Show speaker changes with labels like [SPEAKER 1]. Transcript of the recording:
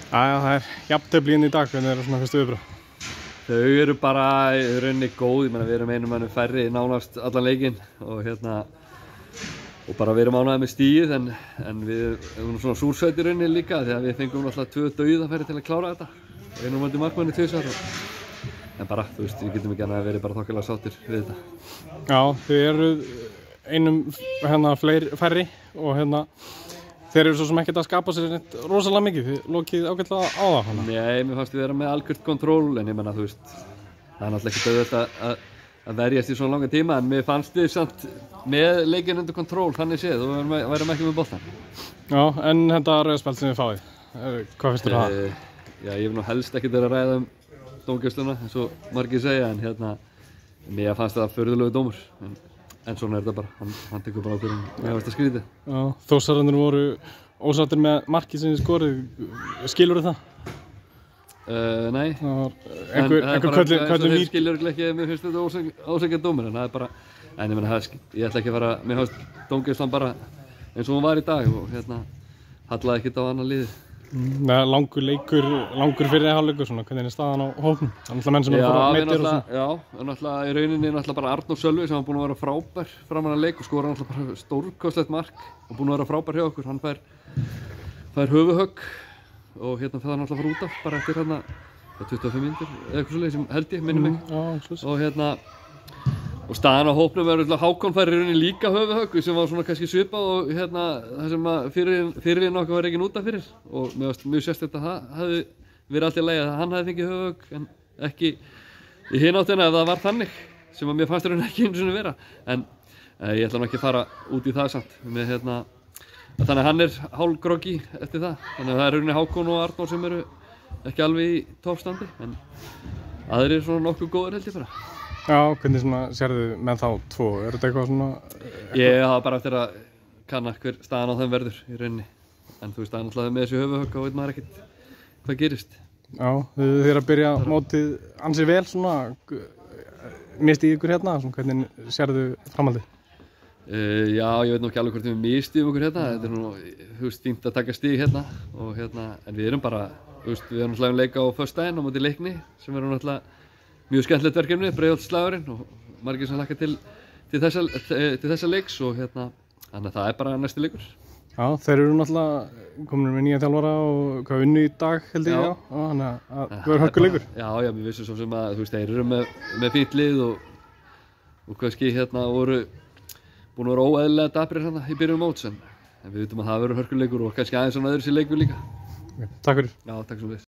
[SPEAKER 1] Jæja, það jafntefli inn í dag, hvernig svona fyrstu viðbrögð?
[SPEAKER 2] Þau eru bara í rauninni góð, ég meina við erum einum mannum færri nánast allan leikinn og bara við erum ánægðir með stigið en við erum svona súrsætt í rauninni líka þegar við fengum náttúrulega 2 dauðafæri til að klára þetta. Einum vandi markmanni 2 en bara, þú veist, við getum ekki annað að vera bara þokkalega sáttir við þetta.
[SPEAKER 1] Já, þið eru einum færri og þeir eru svo sem ekkert að skapa sér neitt rosalega mikið, þið lokið ágætlega á það hana.
[SPEAKER 2] Nei, mér fannst við vera með algjört kontról en ég menna, þú veist, það er náttúrulega ekki auðvitað að verjast í svona langa tíma en mér fannst við samt með leikinn undir kontról, þannig séð og við værum ekki með boltan.
[SPEAKER 1] Já, en þetta rauðspjald sem þið fáið, hvað finnst þér það?
[SPEAKER 2] Já, ég hef nú helst ekkert verið að ræða dómgæsluna eins og margir segja en mér fannst það furðulegu dómur. En svona þetta bara, hann tekur bara ákvörðun með að skrítið.
[SPEAKER 1] Já, Þórsararnir voru ósáttir með markið sem þið skorið, skilurðu það?
[SPEAKER 2] Nei.
[SPEAKER 1] Það var einhver köllum
[SPEAKER 2] Þeir skilur ekki, mér finnst þetta ósækjað dómur, en það er bara, en ég meina, ég ætla ekki að fara, mér finnst dómgæslan bara eins og hún var í dag og hallaði ekkert á annan liði.
[SPEAKER 1] Langur fyrir hálfleikur, svona, hvernig er staðan á hópnum? Það er náttúrulega menn sem eru að fara meiddir og svona.
[SPEAKER 2] Já, náttúrulega í rauninni náttúrulega bara Arnór Sölvi sem var búinn að vera frábær framan að leik og skora náttúrulega bara stórkostlegt mark og búinn að vera frábær hjá okkur. Hann fær höfuðhögg og það náttúrulega fara út af bara eftir 25 mínútur eða eitthvað svoleiðis sem held ég, minnir mig. Og staðan á hópnum verður Hákon fær í rauninni líka höfuðhögg sem var svona kannski svipað og það sem fyrirliðinn okkar var rekinn út af fyrir og mér fannst mjög sérstakt að það hefði verið allt í lagi að hann hefði fengið höfuðhögg en ekki í hina áttina ef það var þannig sem að mér fannst í rauninni ekki einu sinni vera en ég ætla nú ekki að fara út í það samt með þannig að hann er hálfgroggi eftir það þannig að það er í rauninni Hákon og Arnór sem eru ekki alveg í toppstandi en aðrir eru svona nokkuð góðir held ég bara.
[SPEAKER 1] Já, hvernig sérðu með þá 2? Er þetta eitthvað svona?
[SPEAKER 2] Ég hafa bara eftir að kanna hver staðan á þeim verður í rauninni. En þú veist, það er náttúrulega með þessu höfuðhögg og veit maður ekkert hvað gerist.
[SPEAKER 1] Já, þið eru að byrja mótið ansi vel svona, mistið ykkur hérna, svona, hvernig sérðu framhaldið?
[SPEAKER 2] Já, ég veit nú ekki alveg hvort við mistið ykkur hérna. Þetta er nú, þú veist, fínt að taka stig hérna. Og en við erum bara, þú veist, við erum náttúrulega að leika á föstudaginn á móti Leikni sem eru náttúrulega mjög skemmtilegt verkefni, Breiðholtsslagurinn og margir sem hlakka til þessa leiks og þannig að það er bara næsti leikur.
[SPEAKER 1] Já, þeir eru náttúrulega komin með nýja þjálfara og hvað vinnu í dag held ég, já, þannig að það verður hörkuleikur.
[SPEAKER 2] Já, við vissum svo sem að, þú veist, þeir eru með fínt lið og kannski voru búin að vera óeðlilega daprir í byrjun móts en við vitum að það verður hörkuleikur og kannski aðeins svona öðruvísi leikur líka.
[SPEAKER 1] Takk fyrir.
[SPEAKER 2] Já, takk svo við.